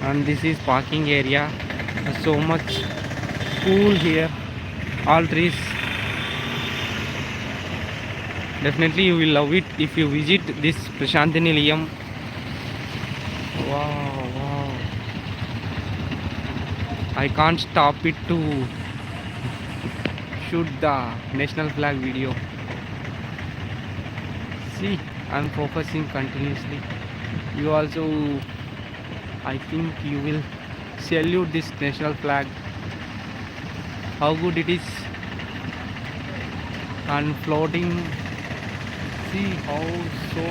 and this is parking area. So much cool here, all trees. Definitely you will love it if you visit this Prashanti Nilayam. Wow, wow. I can't stop it to shoot the national flag video. See, I'm focusing continuously. You also, I think you will salute this national flag. How good it is, and floating. See how so